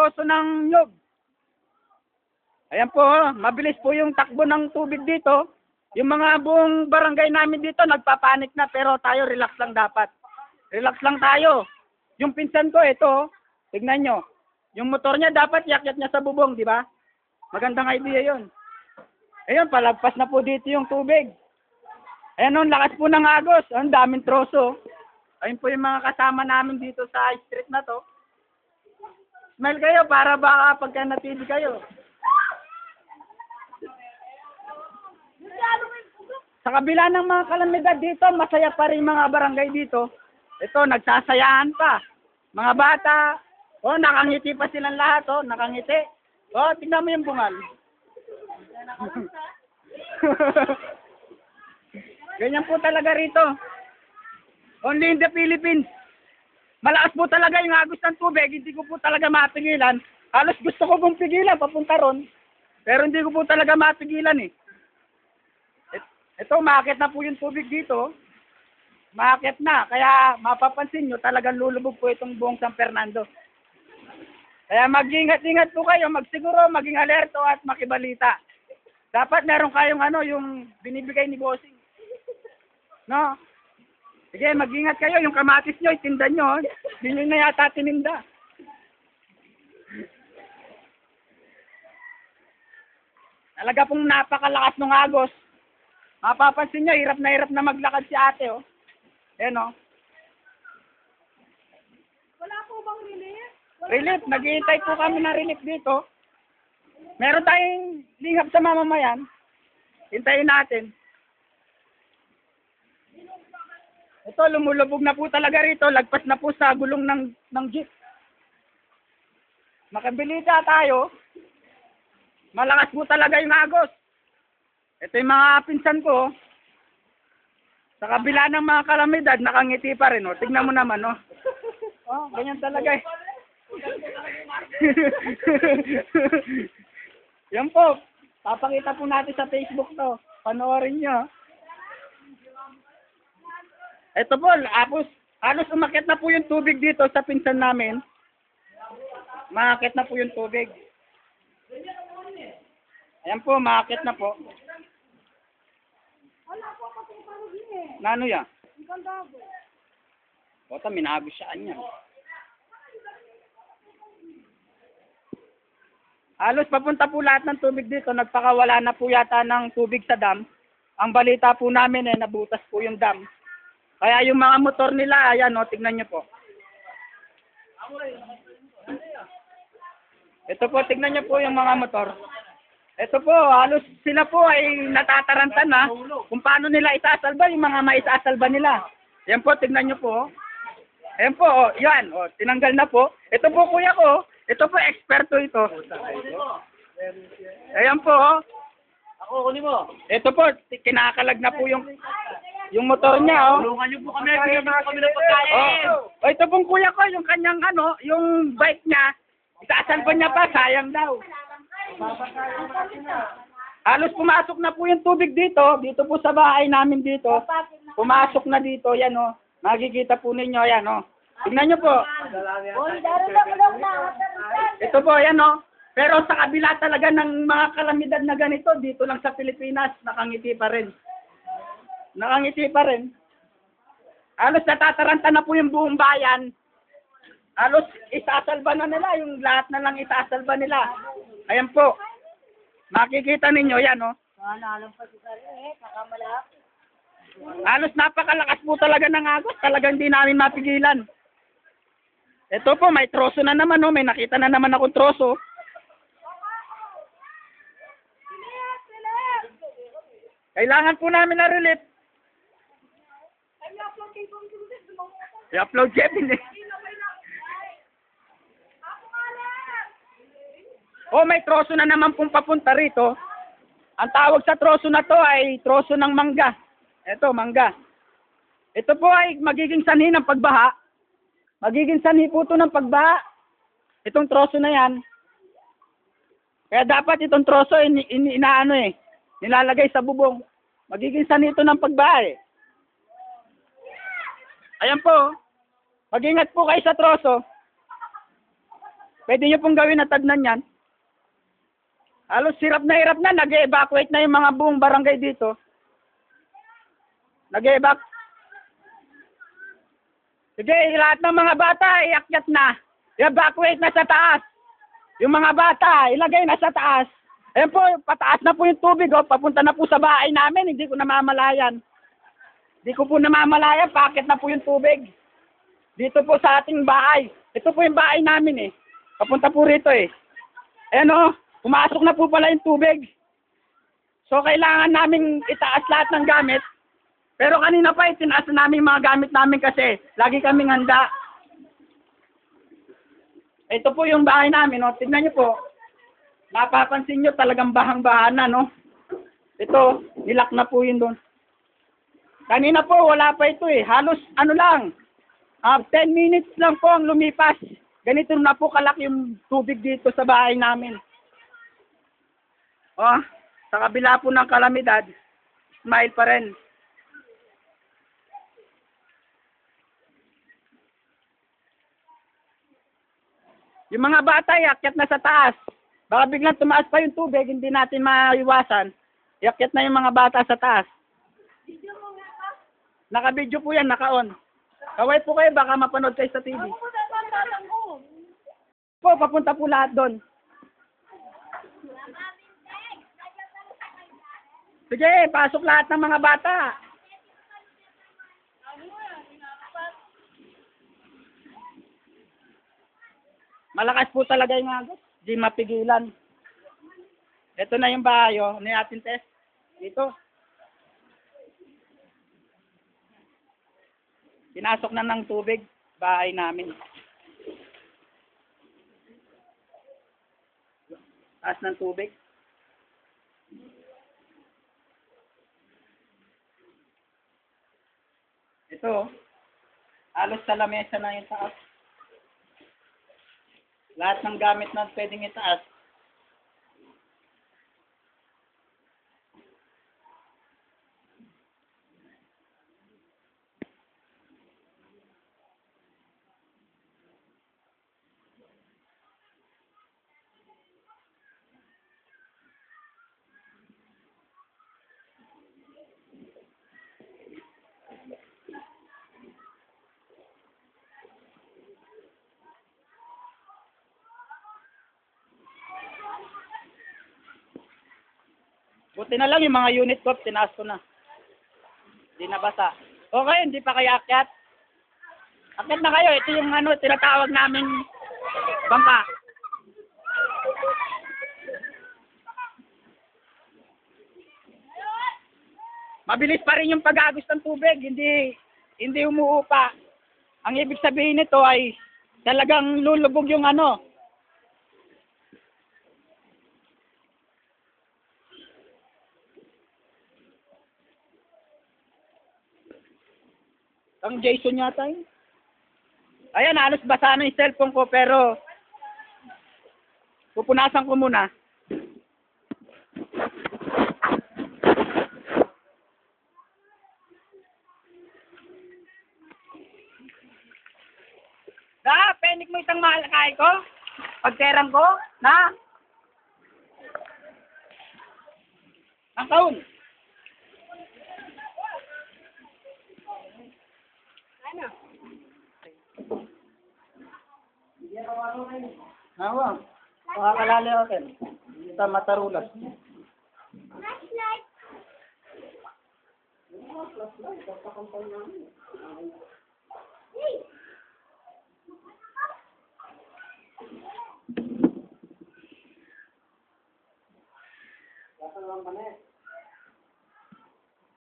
troso ng nyug. Ayan po, mabilis po yung takbo ng tubig dito. Yung mga buong barangay namin dito nagpapanik na, pero tayo relax lang dapat. Relax lang tayo. Yung pinsan ko ito, tignan nyo. Yung motor niya dapat yakyat niya sa bubong, di ba? Magandang idea yun. Ayun, palagpas na po dito yung tubig. Ayan o, lakas po ng agos. Ang daming troso. Ayun po yung mga kasama namin dito sa street na to. Smile kayo para baka pagka natili kayo. Sa kabila ng mga kalamidad dito, masaya pa rin mga barangay dito. Ito, nagsasayaan pa. Mga bata, nakangiti pa silang lahat, nakangiti. Tingnan mo yung bungal. Ganyan po talaga rito. Only in the Philippines. Malakas po talaga yung agos ng tubig, hindi ko po talaga mapigilan. Halos gusto ko pong pigilan, papunta ron. Pero hindi ko po talaga mapigilan eh. Ito, maakit na po yung tubig dito. Maakit na. Kaya mapapansin nyo, talagang lulubog po itong buong San Fernando. Kaya mag-ingat-ingat po kayo, magsiguro, maging alerto at makibalita. Dapat meron kayong yung binibigay ni Bossing. No? Sige, mag-ingat kayo. Yung kamatis nyo, itinda nyo. Hindi nyo na yata tininda. Talaga pong napakalakas ng agos. Mapapansin nyo, hirap na maglakad si ate, Ayan, Wala po bang relief? Relief, naghihintay po kami ng relief dito. Meron tayong lingap sa mamamayan. Hintayin natin. Ito, lumulubog na po talaga rito. Lagpas na po sa gulong ng jeep. Makabilita tayo. Malakas po talaga yung agos. Ito yung mga pinsan ko. Sa kabila ng mga kalamidad, nakangiti pa rin. Tignan mo naman. Ganyan talaga eh. Yan po. Papakita po natin sa Facebook to. Panoorin nyo. Ito po, halos umakyat na po yung tubig dito sa pinsan namin. Maakyat na po yung tubig. Ayan po, maakyat na po. Wala po kasing parugin eh. Nano ya? Ang ganda po. Bota, minagos siya niya. Halos papunta po lahat ng tubig dito. Nagpakawala na po yata ng tubig sa dam. Ang balita po namin nabutas po yung dam. Kaya yung mga motor nila, ayan tignan nyo po. Ito po, tignan nyo po yung mga motor. Ito po, halos sila po ay natatarantan na kung paano nila isasalba yung mga maisasalba nila. Yan po, tignan nyo po. Ayan po, yan, tinanggal na po. Ito po kuya ko, ito po, eksperto ito. Ayan po, Ako, kunin mo. ito po, kinakalag na po yung motor niya, Tulungan niyo po kami, bigyan niyo po kami ng pagkain. Ito pong kuya ko, yung kanyang yung bike niya, isasalba niya pa, sayang daw. Halos pumasok na po yung tubig dito po sa bahay namin dito. Pumasok na dito, yan Makikita po ninyo, yan Tingnan nyo po. Ito po, yan Pero sa kabila talaga ng mga kalamidad na ganito, dito lang sa Pilipinas, nakangiti pa rin. Nakangiti pa rin. Halos natataranta na po yung buong bayan. Halos isasalba na nila, yung lahat na lang isasalba nila. Ayan po. Makikita ninyo yan, Halos napakalakas po talaga ng agos. Talagang hindi namin mapigilan. Ito po, may troso na naman, May nakita na naman akong troso. Kailangan po namin na relief. I-upload Kevin eh. May troso na naman pong papunta rito. Ang tawag sa troso na to ay troso ng mangga. Ito, mangga. Ito po ay magiging sanhi ng pagbaha. Magiging sanhi po ito ng pagbaha. Itong troso na yan. Kaya dapat itong troso nilalagay sa bubong. Magiging sanhi ito ng pagbaha eh. Ayan po. Mag-ingat po kayo sa troso. Pwede nyo pong gawin na tagnan yan. Halos hirap na, nag-evacuate na yung mga buong barangay dito. Nag-evac. Sige, lahat ng mga bata, iakyat na. I-evacuate na sa taas. Yung mga bata, ilagay na sa taas. Ayan po, pataas na po yung tubig, oh. Papunta na po sa bahay namin, hindi ko namamalayan. Hindi ko po namamalayan, paakit na po yung tubig. Dito po sa ating bahay. Ito po yung bahay namin, eh. Papunta po rito, eh. Ayan, oh, pumasok na po pala yung tubig. So, kailangan naming itaas lahat ng gamit. Pero kanina pa, itinaas na namin mga gamit namin kasi lagi kaming handa. Ito po yung bahay namin, no? Tignan nyo po. Mapapansin nyo talagang bahang-bahan na, no? Ito, nilak na po yun doon. Kanina po, wala pa ito eh. Halos, ano lang, 10 minutes lang po ang lumipas. Ganito na po kalaki yung tubig dito sa bahay namin. Oh, sa kabila po ng kalamidad, smile pa rin. Yung mga bata, iakyat na sa taas. Baka biglang tumaas pa yung tubig, hindi natin maiwasan. Iakyat na yung mga bata sa taas. Video mo nga ka. Naka-video po yan, naka-on. Kaway po kayo, baka mapanood kayo sa TV. Ako po natatang ko. Po, papunta po lahat doon. Sige, pasok lahat ng mga bata. Malakas po talaga yung agos. Di mapigilan. Ito na yung bahay, oh. Ano yung ating test? Dito. Pinasok na ng tubig. Bahay namin. Taas ng tubig. Ito, halos sa lamesa na yung taas. Lahat ng gamit na pwedeng itaas. Buti na lang yung mga unit ko, tinaas ko na. Hindi nabasa. Okay, hindi pa kayo akyat. Akyat na kayo. Ito yung ano, tinatawag naming bangka. Mabilis pa rin yung pag-agos ng tubig. Hindi umuupa. Ang ibig sabihin nito ay talagang lulubog yung ano. Ang Jason yata yun. Ayan, halos basa na yung cellphone ko pero pupunasan ko muna. Na, penik mo itang malakay ko? Pagkerang ko? Na? Ang taon? Ano? Nawa. Makakalali ako kin. Kita matarulas. Flashlight. Hey! Kasal lang pa na eh.